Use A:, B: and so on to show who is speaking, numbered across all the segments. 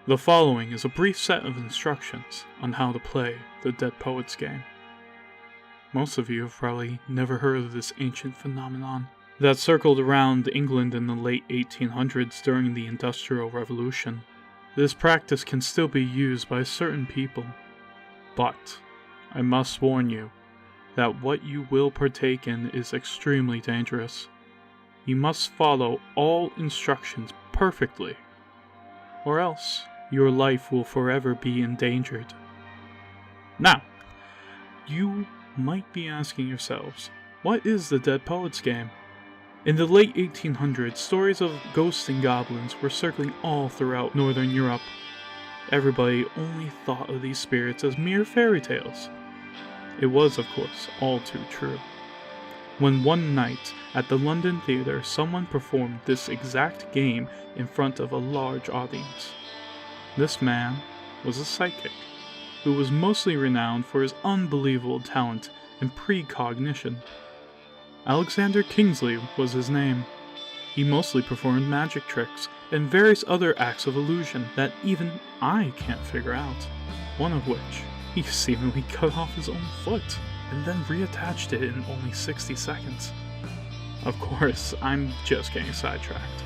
A: The following is a brief set of instructions on how to play the Dead Poets game. Most of you have probably never heard of this ancient phenomenon that circled around England in the late 1800s during the Industrial Revolution. This practice can still be used by certain people, but I must warn you that what you will partake in is extremely dangerous. You must follow all instructions perfectly, or else your life will forever be endangered. Now, you might be asking yourselves, what is the Dead Poets game? In the late 1800s, stories of ghosts and goblins were circling all throughout Northern Europe. Everybody only thought of these spirits as mere fairy tales. It was, of course, all too true. When one night at the London Theatre, someone performed this exact game in front of a large audience. This man was a psychic, who was mostly renowned for his unbelievable talent and precognition. Alexander Kingsley was his name. He mostly performed magic tricks and various other acts of illusion that even I can't figure out, one of which he seemingly cut off his own foot and then reattached it in only 60 seconds. Of course, I'm just getting sidetracked.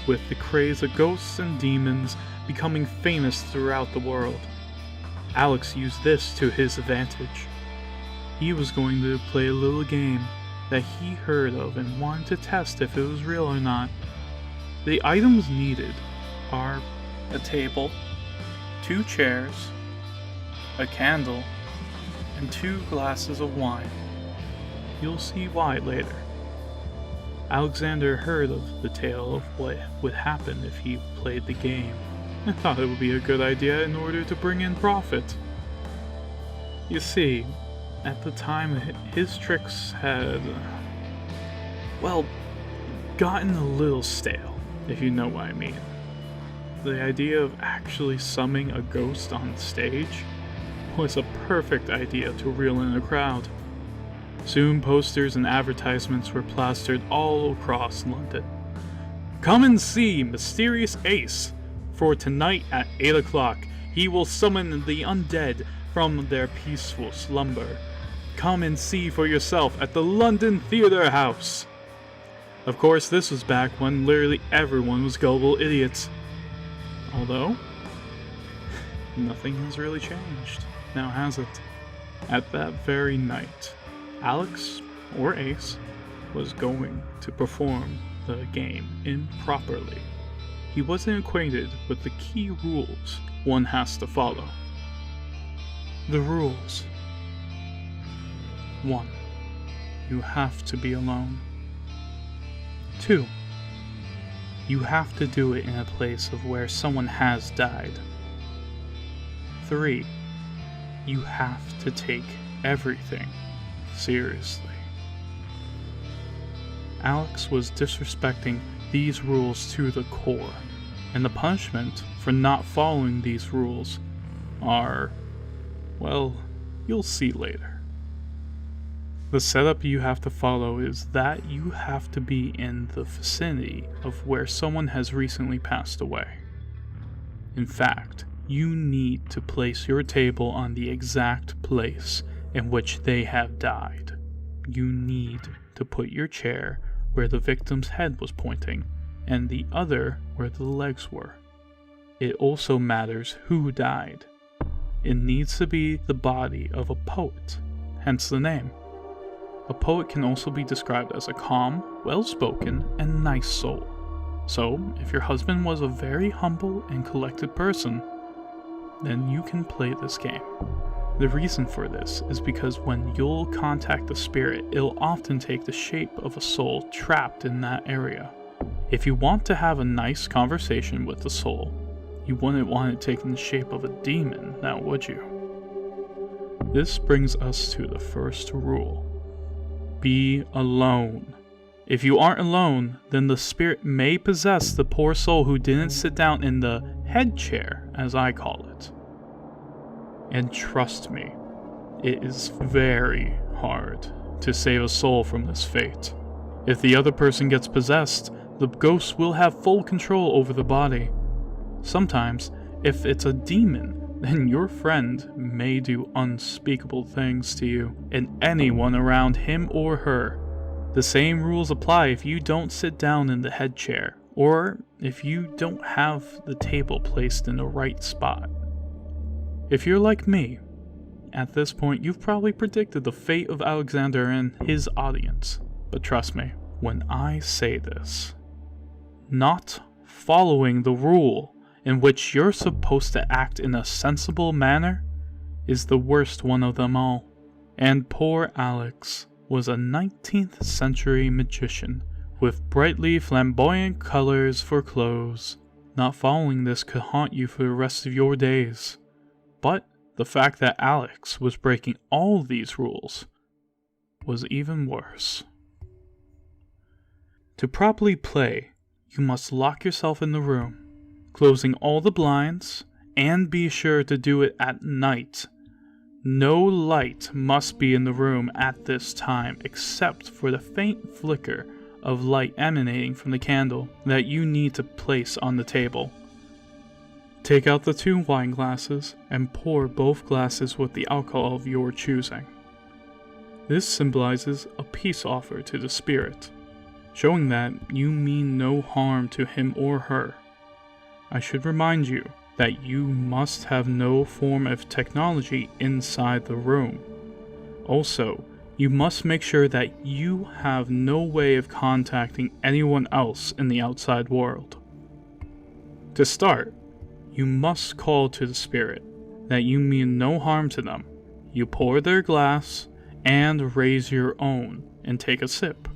A: With the craze of ghosts and demons becoming famous throughout the world, Alex used this to his advantage. He was going to play a little game that he heard of and wanted to test if it was real or not. The items needed are a table, 2 chairs, a candle, and 2 glasses of wine. You'll see why later. Alexander heard of the tale of what would happen if he played the game and thought it would be a good idea in order to bring in profit. You see, at the time his tricks had, well, gotten a little stale, if you know what I mean. The idea of actually summoning a ghost on stage was a perfect idea to reel in a crowd. Soon posters and advertisements were plastered all across London. Come and see Mysterious Ace, for tonight at 8 o'clock he will summon the undead from their peaceful slumber. Come and see for yourself at the London Theatre House. Of course, this was back when literally everyone was gullible idiots. Although, nothing has really changed, now has it? At that very night, Alex, or Ace, was going to perform the game improperly. He wasn't acquainted with the key rules one has to follow. The rules. 1. You have to be alone. 2. You have to do it in a place of where someone has died. 3. You have to take everything seriously. Alex was disrespecting these rules to the core, and the punishment for not following these rules are, well, you'll see later. The setup you have to follow is that you have to be in the vicinity of where someone has recently passed away. In fact, you need to place your table on the exact place in which they have died. You need to put your chair where the victim's head was pointing, and the other where the legs were. It also matters who died. It needs to be the body of a poet, hence the name. A poet can also be described as a calm, well-spoken, and nice soul. So, if your husband was a very humble and collected person, then you can play this game. The reason for this is because when you'll contact the spirit, it'll often take the shape of a soul trapped in that area. If you want to have a nice conversation with the soul, you wouldn't want it taking the shape of a demon, now would you? This brings us to the first rule. Be alone. If you aren't alone, then the spirit may possess the poor soul who didn't sit down in the head chair, as I call it. And trust me, it is very hard to save a soul from this fate. If the other person gets possessed, the ghost will have full control over the body. Sometimes, if it's a demon, then your friend may do unspeakable things to you and anyone around him or her. The same rules apply if you don't sit down in the head chair, or if you don't have the table placed in the right spot. If you're like me, at this point you've probably predicted the fate of Alexander and his audience. But trust me, when I say this, not following the rule in which you're supposed to act in a sensible manner is the worst one of them all. And poor Alex was a 19th century magician with brightly flamboyant colors for clothes. Not following this could haunt you for the rest of your days. But the fact that Alex was breaking all these rules was even worse. To properly play, you must lock yourself in the room, closing all the blinds, and be sure to do it at night. No light must be in the room at this time except for the faint flicker of light emanating from the candle that you need to place on the table. Take out the 2 wine glasses and pour both glasses with the alcohol of your choosing. This symbolizes a peace offer to the spirit, showing that you mean no harm to him or her. I should remind you that you must have no form of technology inside the room. Also, you must make sure that you have no way of contacting anyone else in the outside world. To start, you must call to the spirit that you mean no harm to them. You pour their glass and raise your own and take a sip.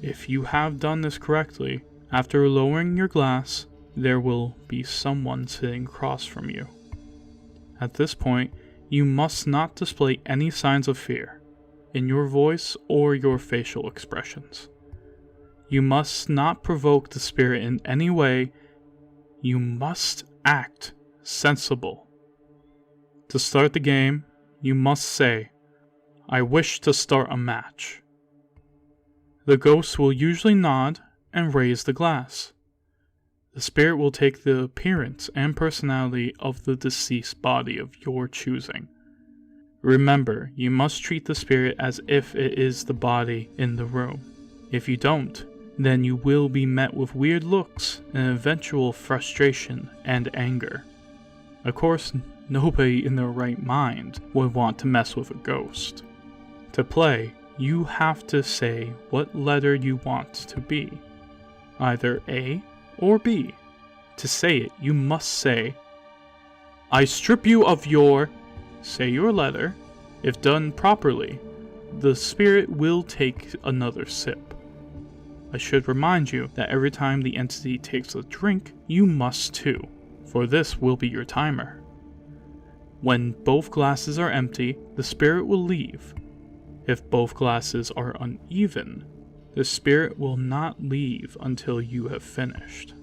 A: If you have done this correctly, after lowering your glass, there will be someone sitting across from you. At this point, you must not display any signs of fear in your voice or your facial expressions. You must not provoke the spirit in any way. You must act sensible. To start the game, you must say, "I wish to start a match." The ghost will usually nod and raise the glass. The spirit will take the appearance and personality of the deceased body of your choosing. Remember, you must treat the spirit as if it is the body in the room. If you don't, then you will be met with weird looks and eventual frustration and anger. Of course, nobody in their right mind would want to mess with a ghost. To play, you have to say what letter you want to be, either A or B. To say it, you must say, "I strip you of your," say your letter. If done properly, the spirit will take another sip. I should remind you that every time the entity takes a drink, you must too, for this will be your timer. When both glasses are empty, the spirit will leave. If both glasses are uneven, the spirit will not leave until you have finished.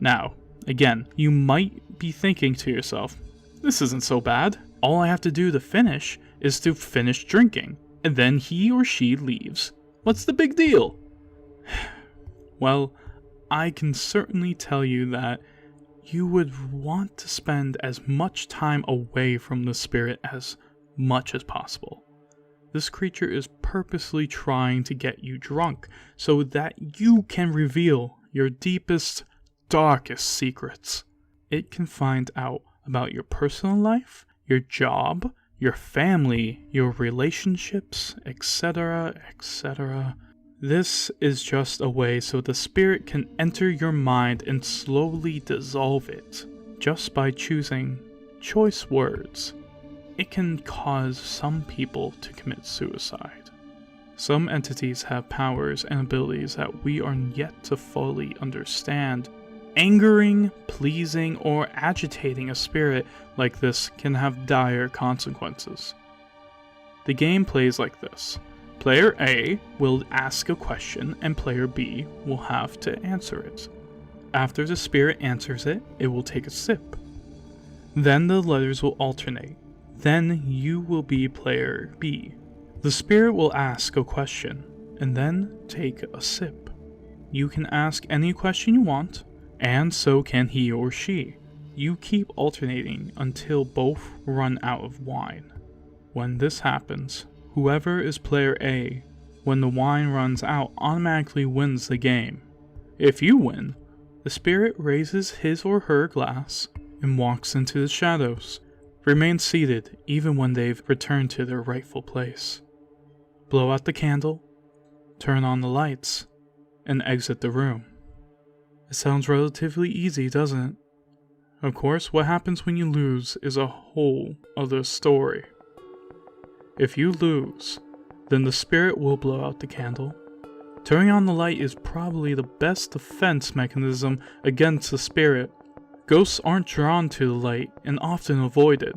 A: Now, again, you might be thinking to yourself, this isn't so bad. All I have to do to finish is to finish drinking, and then he or she leaves. What's the big deal? Well, I can certainly tell you that you would want to spend as much time away from the spirit as much as possible. This creature is purposely trying to get you drunk so that you can reveal your deepest, darkest secrets. It can find out about your personal life, your job, your family, your relationships, etc., etc. This is just a way so the spirit can enter your mind and slowly dissolve it, just by choosing choice words. It can cause some people to commit suicide. Some entities have powers and abilities that we are yet to fully understand. Angering, pleasing, or agitating a spirit like this can have dire consequences. The game plays like this. Player A will ask a question and player B will have to answer it. After the spirit answers it, it will take a sip. Then the letters will alternate. Then you will be player B. The spirit will ask a question and then take a sip. You can ask any question you want, and so can he or she. You keep alternating until both run out of wine. When this happens, whoever is player A, when the wine runs out, automatically wins the game. If you win, the spirit raises his or her glass and walks into the shadows. Remain seated even when they've returned to their rightful place. Blow out the candle, turn on the lights, and exit the room. It sounds relatively easy, doesn't it? Of course, what happens when you lose is a whole other story. If you lose, then the spirit will blow out the candle. Turning on the light is probably the best defense mechanism against the spirit. Ghosts aren't drawn to the light and often avoid it.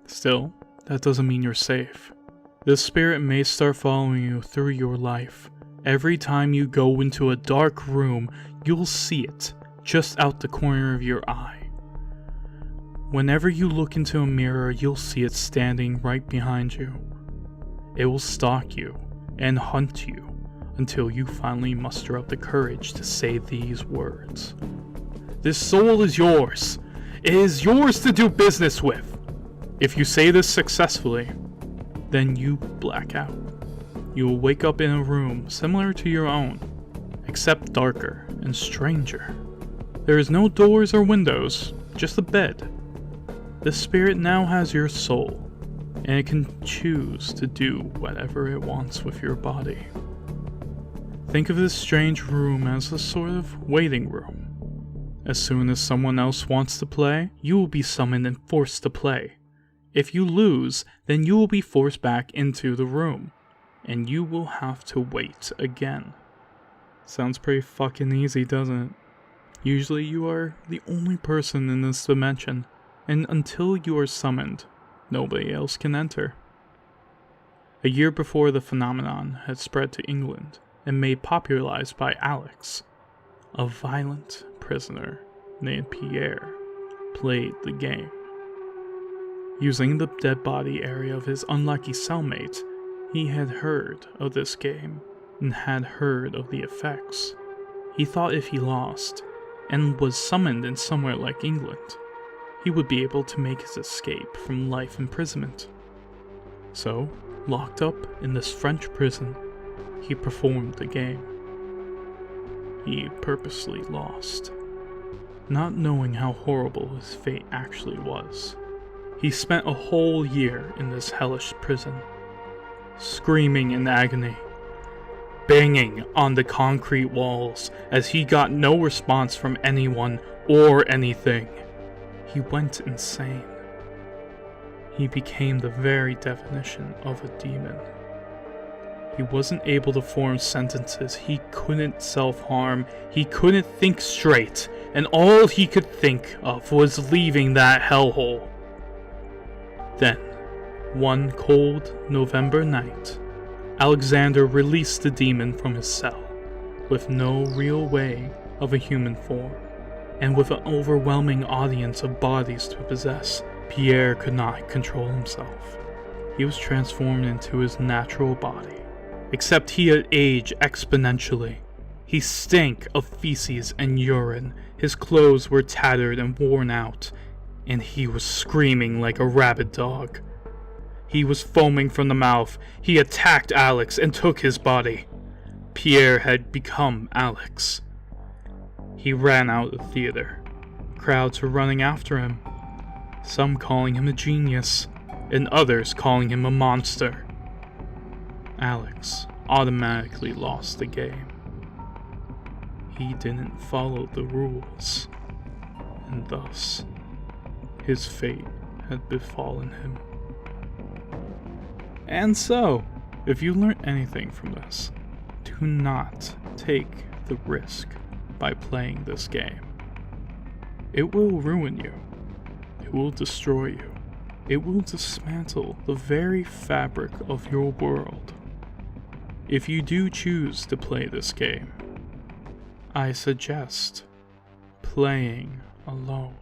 A: Still, that doesn't mean you're safe. The spirit may start following you through your life. Every time you go into a dark room, you'll see it just out the corner of your eye. Whenever you look into a mirror, you'll see it standing right behind you. It will stalk you and hunt you until you finally muster up the courage to say these words. This soul is yours. It is yours to do business with. If you say this successfully, then you black out. You will wake up in a room similar to your own, except darker and stranger. There is no doors or windows, just a bed. The spirit now has your soul, and it can choose to do whatever it wants with your body. Think of this strange room as a sort of waiting room. As soon as someone else wants to play, you will be summoned and forced to play. If you lose, then you will be forced back into the room, and you will have to wait again. Sounds pretty fucking easy, doesn't it? Usually you are the only person in this dimension, and until you are summoned, nobody else can enter. A year before the phenomenon had spread to England and made popularized by Alex, a violent prisoner named Pierre played the game. Using the dead body area of his unlucky cellmate, he had heard of this game and had heard of the effects. He thought if he lost, and was summoned in somewhere like England, he would be able to make his escape from life imprisonment. So, locked up in this French prison, he performed the game. He purposely lost, not knowing how horrible his fate actually was. He spent a whole year in this hellish prison, screaming in agony, banging on the concrete walls as he got no response from anyone or anything. He went insane. He became the very definition of a demon. He wasn't able to form sentences, he couldn't self-harm, he couldn't think straight, and all he could think of was leaving that hellhole. Then, one cold November night, Alexander released the demon from his cell, with no real way of a human form, and with an overwhelming audience of bodies to possess. Pierre could not control himself. He was transformed into his natural body, except he had aged exponentially. He stank of feces and urine, his clothes were tattered and worn out, and he was screaming like a rabid dog. He was foaming from the mouth. He attacked Alex and took his body. Pierre had become Alex. He ran out of the theater. Crowds were running after him, some calling him a genius, and others calling him a monster. Alex automatically lost the game. He didn't follow the rules, and thus, his fate had befallen him. And so, if you learned anything from this, do not take the risk by playing this game. It will ruin you. It will destroy you. It will dismantle the very fabric of your world. If you do choose to play this game, I suggest playing alone.